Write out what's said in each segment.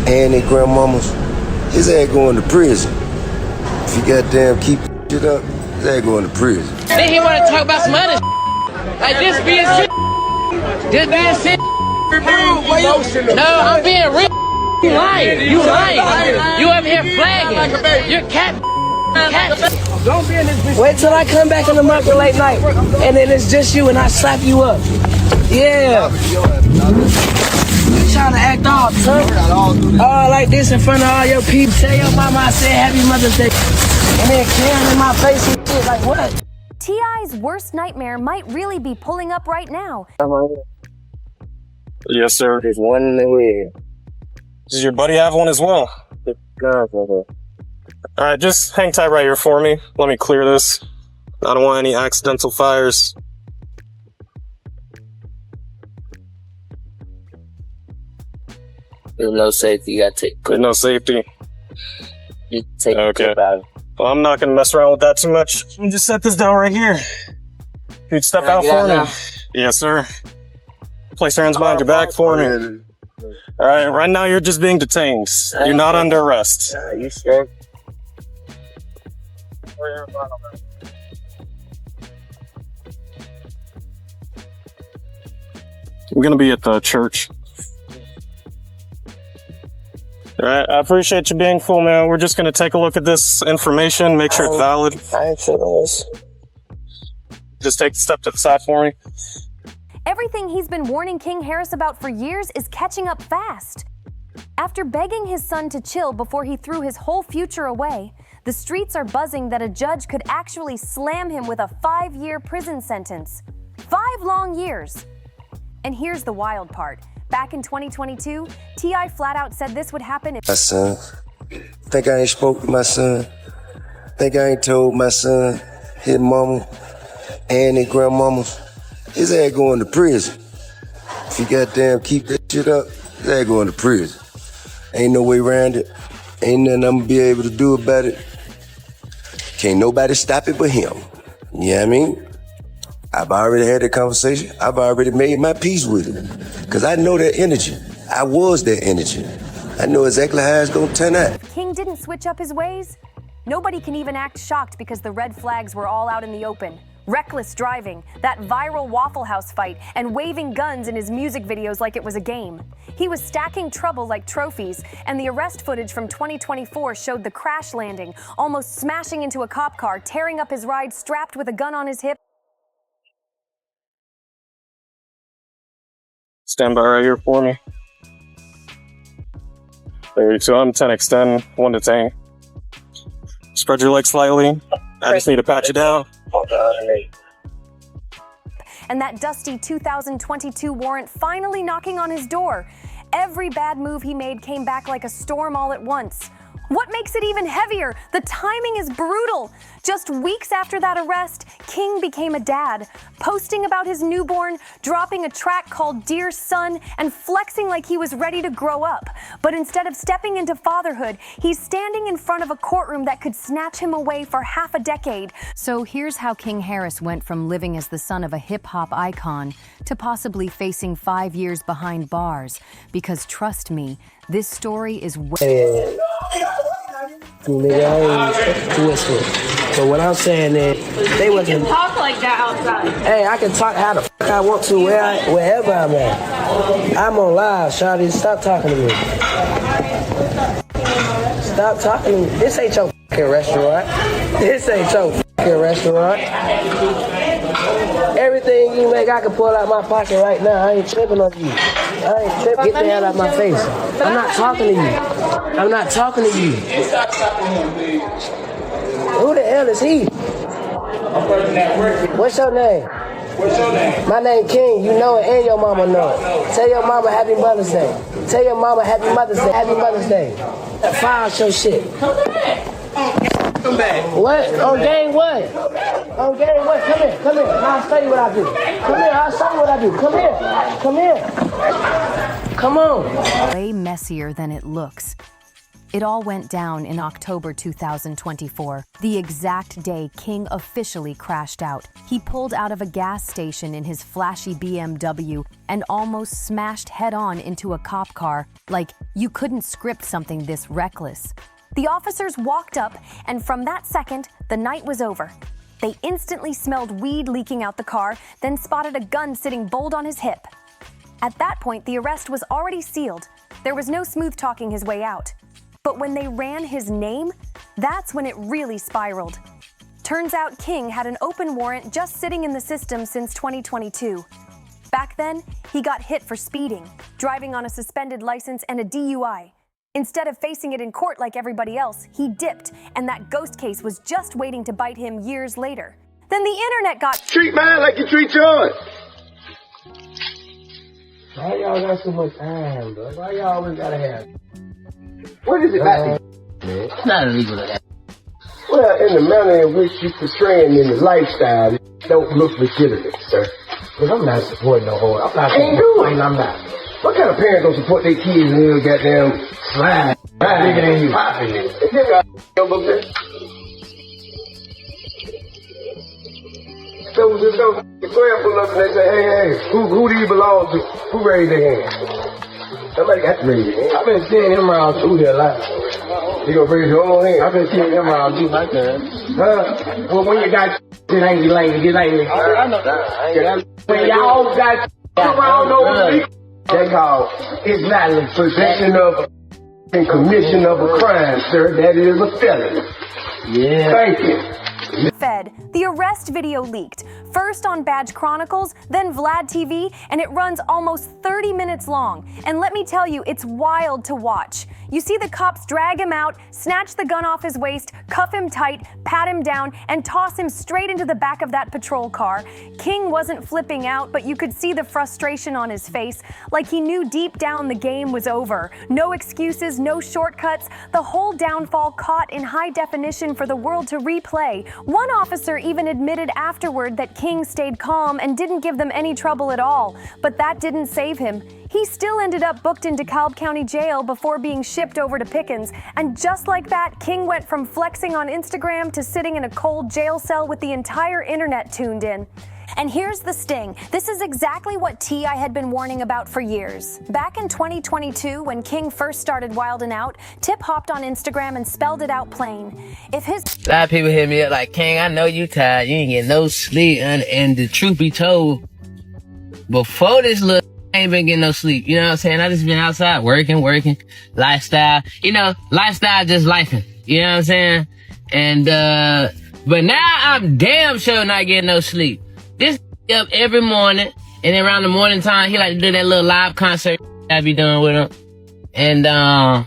and their grandmamas, his ass going to prison. If you goddamn keep shit up, his ass going to prison. Then he want to talk about some other like this being shit. This being shit. No, I'm being real. You lying. You lying. You up here flagging. You're cat. Don't be in this bitch. Wait till I come back in the market late night, and then it's just you, and I slap you up. Yeah. You trying to act all tough? All like this in front of all your people. Tell your mama I said Happy Mother's Day, and then Karen in my face and shit. Like what? T.I.'s worst nightmare might really be pulling up right now. Yes, sir. There's one in the head. Does your buddy have one as well? Alright, just hang tight right here for me. Let me clear this. I don't want any accidental fires. There's no safety. You gotta take. There's no safety. You take okay. the out. Well, I'm not gonna mess around with that too much. Let me just set this down right here. You'd step out for me. Yes, sir. Place your hands behind your back for me. Alright, right now you're just being detained. You're not under arrest. You sure? I'm gonna be at the church. Alright, I appreciate you being full, man. We're just gonna take a look at this information, make sure it's valid. I ain't sure those. Just take a step to the side for me. Everything he's been warning King Harris about for years is catching up fast. After begging his son to chill before he threw his whole future away, the streets are buzzing that a judge could actually slam him with a 5-year prison sentence. 5 long years. And here's the wild part. Back in 2022, T.I. flat out said this would happen if— My son, think I ain't spoke to my son? Think I ain't told my son, his mama, and their grandmamas, his ass going to prison. If you goddamn keep that shit up, his ass going to prison. Ain't no way around it. Ain't nothing I'm gonna be able to do about it. Can't nobody stop it but him. You know what I mean? I've already had that conversation. I've already made my peace with it. Cause I know that energy. I was that energy. I know exactly how it's gonna turn out. King didn't switch up his ways, nobody can even act shocked because the red flags were all out in the open. Reckless driving, that viral Waffle House fight, and waving guns in his music videos like it was a game. He was stacking trouble like trophies, and the arrest footage from 2024 showed the crash landing, almost smashing into a cop car, tearing up his ride strapped with a gun on his hip. Stand by right here for me. There you go. I'm 10x10, 1 to 10. Spread your legs slightly. I just need to pat you down. And that dusty 2022 warrant finally knocking on his door. Every bad move he made came back like a storm all at once. What makes it even heavier? The timing is brutal. Just weeks after that arrest, King became a dad, posting about his newborn, dropping a track called Dear Son, and flexing like he was ready to grow up. But instead of stepping into fatherhood, he's standing in front of a courtroom that could snatch him away for half a decade. So here's how King Harris went from living as the son of a hip-hop icon to possibly facing 5 years behind bars. Because trust me, this story is way— Nigga, I ain't twisted. But what I'm saying is, they wasn't— You can talk like that outside. Hey, I can talk how the fuck I want to wherever I'm at. I'm on live, shawty. Stop talking to me. Stop talking to me. This ain't your fucking restaurant. This ain't your fucking restaurant. Everything you make, I can pull out my pocket right now. I ain't tripping on you. I ain't tripping. Get the hell out of my face. I'm not talking to you. I'm not talking to you. Who the hell is he? What's your name? What's your name? My name King. You know it and your mama know it. Tell your mama Happy Mother's Day. Tell your mama Happy Mother's Day. Happy Mother's Day. File your shit. Come back. What? On game what? On game what? Come here. Come here. I'll show you what I do. Come here. I'll show you what I do. Come here. Come here. Come on. way messier than it looks. It all went down in October 2024, the exact day King officially crashed out. He pulled out of a gas station in his flashy BMW and almost smashed head-on into a cop car. Like, you couldn't script something this reckless. The officers walked up, and from that second, the night was over. They instantly smelled weed leaking out the car, then spotted a gun sitting bold on his hip. At that point, the arrest was already sealed. There was no smooth talking his way out. But when they ran his name, that's when it really spiraled. Turns out King had an open warrant just sitting in the system since 2022. Back then, he got hit for speeding, driving on a suspended license, and a DUI. Instead of facing it in court like everybody else, he dipped, and that ghost case was just waiting to bite him years later. Then the internet got— Treat mine like you treat yours. Why y'all got so much time, bro? Why y'all always gotta have? What is it about Man, it's not illegal to have. Well, in the manner in which you portraying in the lifestyle, it don't look legitimate, sir. Cause I'm not supporting no whole. I'm not Ain't supporting. doing. I'm not. What kind of parents don't support their kids in little goddamn slide? Nigga ain't you. Popping it. Is this guy over there? So just go pull up and they say, hey, who do you belong to? Who raised their hand? Somebody got to raise their hand. I've been seeing him around through here a lot. You gonna raise your own hand? I've been seeing him around through like that. Huh? Well, when you got it ain't language, it ain't. I know. When y'all got around over They call it's not the possession of and commission of a crime, sir. That is a felony. Yeah. Thank you. Fed. The arrest video leaked, first on Badge Chronicles, then Vlad TV, and it runs almost 30 minutes long. And let me tell you, it's wild to watch. You see the cops drag him out, snatch the gun off his waist, cuff him tight, pat him down, and toss him straight into the back of that patrol car. King wasn't flipping out, but you could see the frustration on his face, like he knew deep down the game was over. No excuses, no shortcuts, the whole downfall caught in high definition for the world to replay. One officer even admitted afterward that King stayed calm and didn't give them any trouble at all, but that didn't save him. He still ended up booked into DeKalb County Jail before being shipped over to Pickens, and just like that, King went from flexing on Instagram to sitting in a cold jail cell with the entire internet tuned in. And here's the sting. This is exactly what T.I. had been warning about for years. Back in 2022, when King first started wilding out, Tip hopped on Instagram and spelled it out plain. If his— A lot of people hit me up like, King, I know you tired. You ain't get no sleep. And the truth be told, before this little I ain't been getting no sleep. You know what I'm saying? I just been outside working, lifestyle. You know, lifestyle just lifing. You know what I'm saying? And, but now I'm damn sure not getting no sleep. This up every morning, and then around the morning time, he like to do that little live concert I be doing with him. And,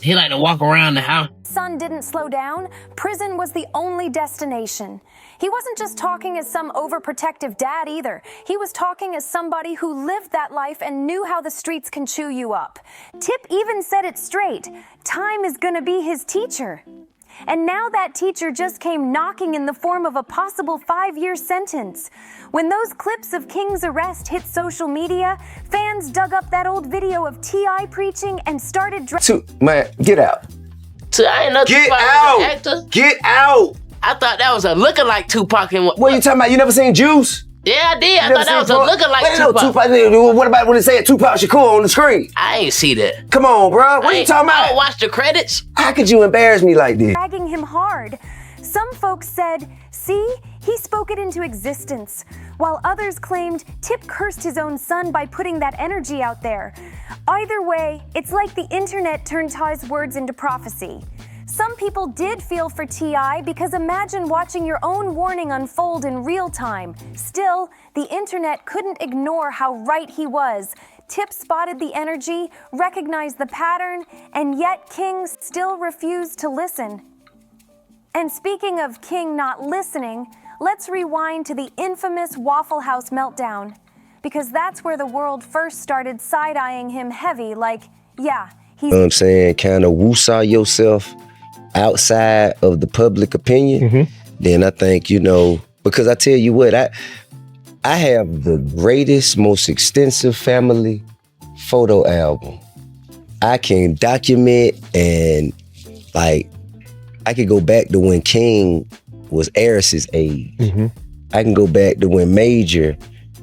he like to walk around the house. son didn't slow down, prison was the only destination. He wasn't just talking as some overprotective dad either. He was talking as somebody who lived that life and knew how the streets can chew you up. Tip even said it straight. Time is gonna be his teacher. And now that teacher just came knocking in the form of a possible 5-year sentence. When those clips of King's arrest hit social media, fans dug up that old video of T.I. preaching and started Man, get out. So I ain't know Get Tupac was out. an actor. Get out. I thought that was a lookalike Tupac. And What are you talking about? You never seen Juice? Yeah, I did. I thought that was a lookalike No, Tupac. What about when they say Tupac Shakur on the screen? I ain't see that. Come on, bro. What are you talking I about? don't watch the credits. How could you embarrass me like this? dragging him hard. Some folks said, see, he spoke it into existence, while others claimed Tip cursed his own son by putting that energy out there. Either way, it's like the internet turned Ty's words into prophecy. Some people did feel for T.I. because imagine watching your own warning unfold in real time. Still, the internet couldn't ignore how right he was. Tip spotted the energy, recognized the pattern, and yet King still refused to listen. And speaking of King not listening, let's rewind to the infamous Waffle House meltdown, because that's where the world first started side-eyeing him heavy, like, yeah, he's— You know what I'm saying? Kind of woo-saw yourself outside of the public opinion. Then I think, because I tell you what, I have the greatest, most extensive family photo album. I can document and Like, I could go back to when King was Eris's age. I can go back to when Major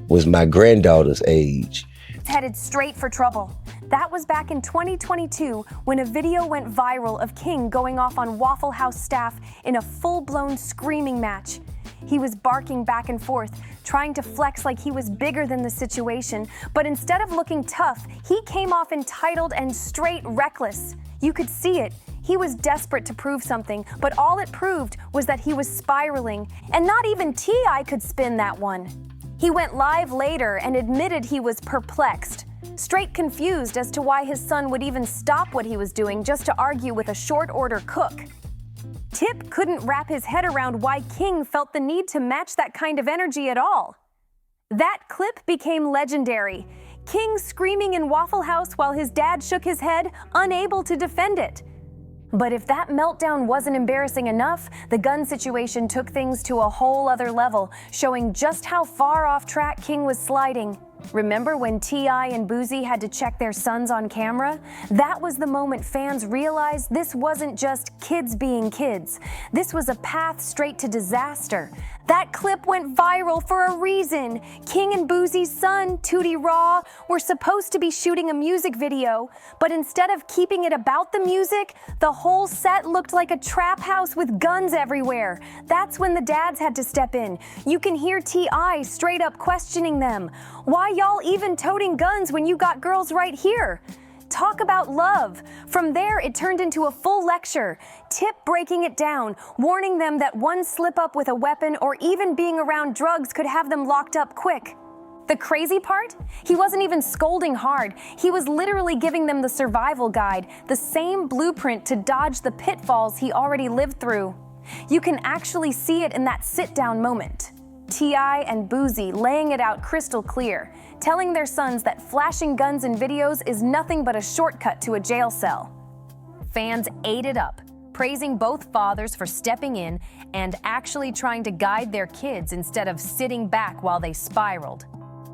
was my granddaughter's age. Headed straight for trouble. That was back in 2022 when a video went viral of King going off on Waffle House staff in a full-blown screaming match. He was barking back and forth, trying to flex like he was bigger than the situation, but instead of looking tough, he came off entitled and straight reckless. You could see it. He was desperate to prove something, but all it proved was that he was spiraling, and not even T.I. could spin that one. He went live later and admitted he was perplexed, straight confused as to why his son would even stop what he was doing just to argue with a short-order cook. Tip couldn't wrap his head around why King felt the need to match that kind of energy at all. That clip became legendary. King screaming in Waffle House while his dad shook his head, unable to defend it. But if that meltdown wasn't embarrassing enough, the gun situation took things to a whole other level, showing just how far off track King was sliding. Remember when T.I. and Boozy had to check their sons on camera? That was the moment fans realized this wasn't just kids being kids. This was a path straight to disaster. That clip went viral for a reason. King and Boozy's son, Tootie Raw, were supposed to be shooting a music video, but instead of keeping it about the music, the whole set looked like a trap house with guns everywhere. That's when the dads had to step in. You can hear T.I. straight up questioning them. Why y'all even toting guns when you got girls right here? Talk about love. From there, it turned into a full lecture. Tip breaking it down, warning them that one slip up with a weapon or even being around drugs could have them locked up quick. The crazy part? He wasn't even scolding hard. He was literally giving them the survival guide, the same blueprint to dodge the pitfalls he already lived through. You can actually see it in that sit-down moment. T.I. and Boozy laying it out crystal clear, telling their sons that flashing guns in videos is nothing but a shortcut to a jail cell. Fans ate it up, praising both fathers for stepping in and actually trying to guide their kids instead of sitting back while they spiraled.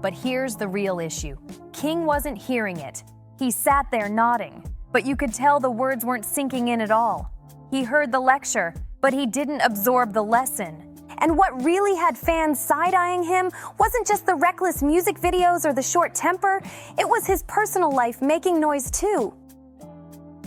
But here's the real issue. King wasn't hearing it. He sat there nodding, but you could tell the words weren't sinking in at all. He heard the lecture, but he didn't absorb the lesson. And what really had fans side-eyeing him wasn't just the reckless music videos or the short temper, it was his personal life making noise too.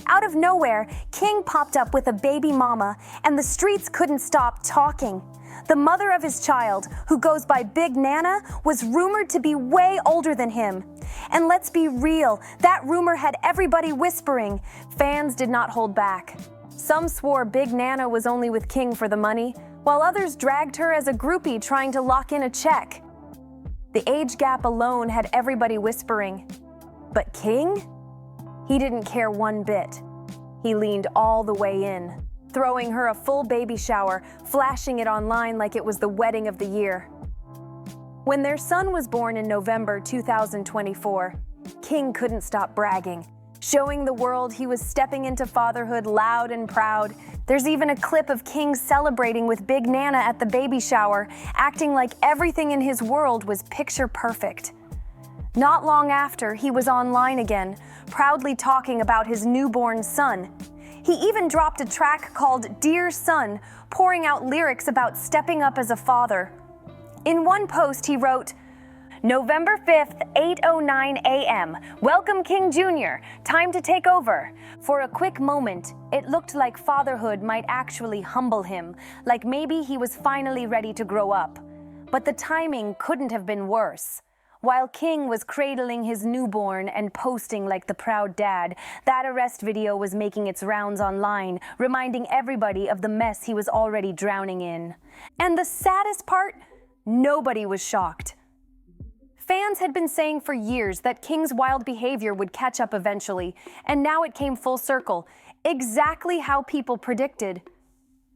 Out of nowhere, King popped up with a baby mama, and the streets couldn't stop talking. The mother of his child, who goes by Big Nana, was rumored to be way older than him. And let's be real, that rumor had everybody whispering. Fans did not hold back. Some swore Big Nana was only with King for the money, while others dragged her as a groupie trying to lock in a check. The age gap alone had everybody whispering. But King? He didn't care one bit. He leaned all the way in, throwing her a full baby shower, flashing it online like it was the wedding of the year. When their son was born in November 2024, King couldn't stop bragging, showing the world he was stepping into fatherhood loud and proud. There's even a clip of King celebrating with Big Nana at the baby shower, acting like everything in his world was picture perfect. Not long after, he was online again, proudly talking about his newborn son. He even dropped a track called Dear Son, pouring out lyrics about stepping up as a father. In one post, he wrote, November 5th, 8:09 a.m. Welcome, King Jr. Time to take over. For a quick moment, it looked like fatherhood might actually humble him, like maybe he was finally ready to grow up. But the timing couldn't have been worse. While King was cradling his newborn and posting like the proud dad, that arrest video was making its rounds online, reminding everybody of the mess he was already drowning in. And the saddest part? Nobody was shocked. Fans had been saying for years that King's wild behavior would catch up eventually, and now it came full circle, exactly how people predicted.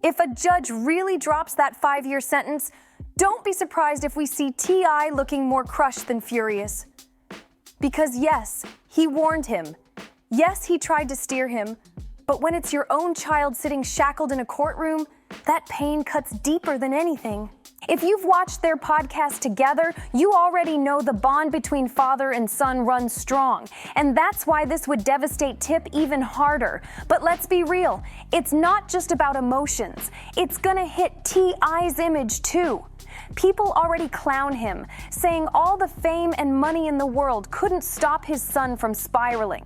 If a judge really drops that 5-year sentence, don't be surprised if we see T.I. looking more crushed than furious. Because yes, he warned him. Yes, he tried to steer him, but when it's your own child sitting shackled in a courtroom, That pain cuts deeper than anything. If you've watched their podcast together, you already know the bond between father and son runs strong, and that's why this would devastate Tip even harder. But let's be real, it's not just about emotions. It's gonna hit T.I.'s image too. People already clown him, saying all the fame and money in the world couldn't stop his son from spiraling.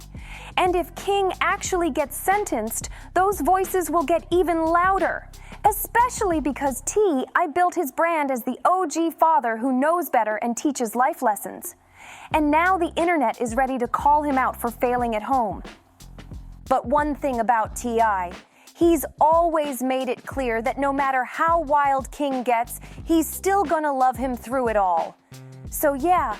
And if King actually gets sentenced, those voices will get even louder. Especially because T.I. built his brand as the OG father who knows better and teaches life lessons. And now the internet is ready to call him out for failing at home. But one thing about T.I., he's always made it clear that no matter how wild King gets, he's still gonna love him through it all. So yeah,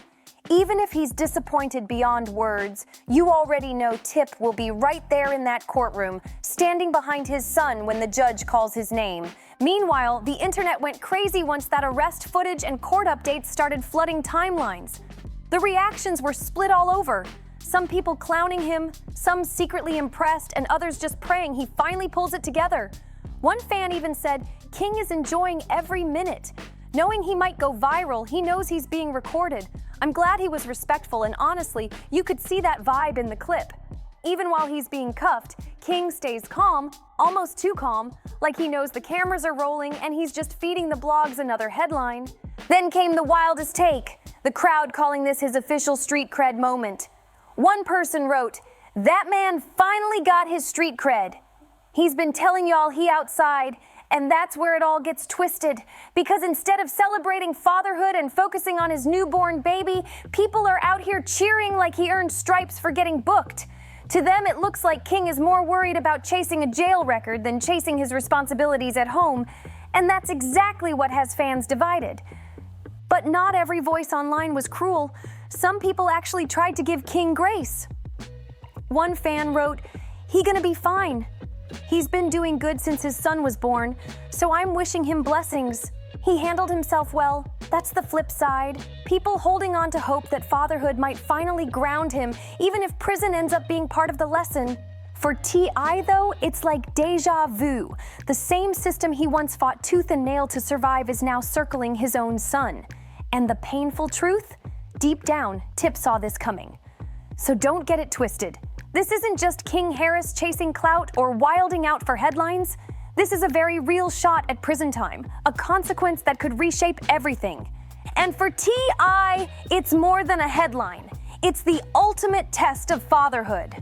even if he's disappointed beyond words, you already know Tip will be right there in that courtroom, standing behind his son when the judge calls his name. Meanwhile, the internet went crazy once that arrest footage and court updates started flooding timelines. The reactions were split all over. Some people clowning him, some secretly impressed, and others just praying he finally pulls it together. One fan even said, King is enjoying every minute. Knowing he might go viral, he knows he's being recorded. I'm glad he was respectful, and honestly, you could see that vibe in the clip. Even while he's being cuffed, King stays calm, almost too calm, like he knows the cameras are rolling and he's just feeding the blogs another headline. Then came the wildest take, the crowd calling this his official street cred moment. One person wrote, "That man finally got his street cred. He's been telling y'all he outside, and that's where it all gets twisted. Because instead of celebrating fatherhood and focusing on his newborn baby, people are out here cheering like he earned stripes for getting booked. To them, it looks like King is more worried about chasing a jail record than chasing his responsibilities at home, and that's exactly what has fans divided. But not every voice online was cruel. Some people actually tried to give King grace. One fan wrote, "He gonna be fine. He's been doing good since his son was born, so I'm wishing him blessings. He handled himself well. That's the flip side. People holding on to hope that fatherhood might finally ground him, even if prison ends up being part of the lesson." For T.I., though, it's like deja vu. The same system he once fought tooth and nail to survive is now circling his own son. And the painful truth? Deep down, Tip saw this coming. So don't get it twisted. This isn't just King Harris chasing clout or wilding out for headlines. This is a very real shot at prison time, a consequence that could reshape everything. And for T.I., it's more than a headline. It's the ultimate test of fatherhood.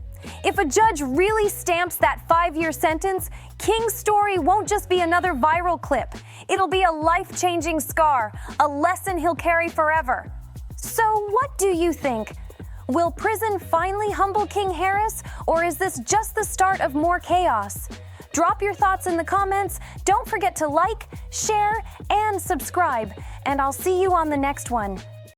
If a judge really stamps that 5-year sentence, King's story won't just be another viral clip. It'll be a life-changing scar, a lesson he'll carry forever. So what do you think? Will prison finally humble King Harris, or is this just the start of more chaos? Drop your thoughts in the comments. Don't forget to like, share, and subscribe. And I'll see you on the next one.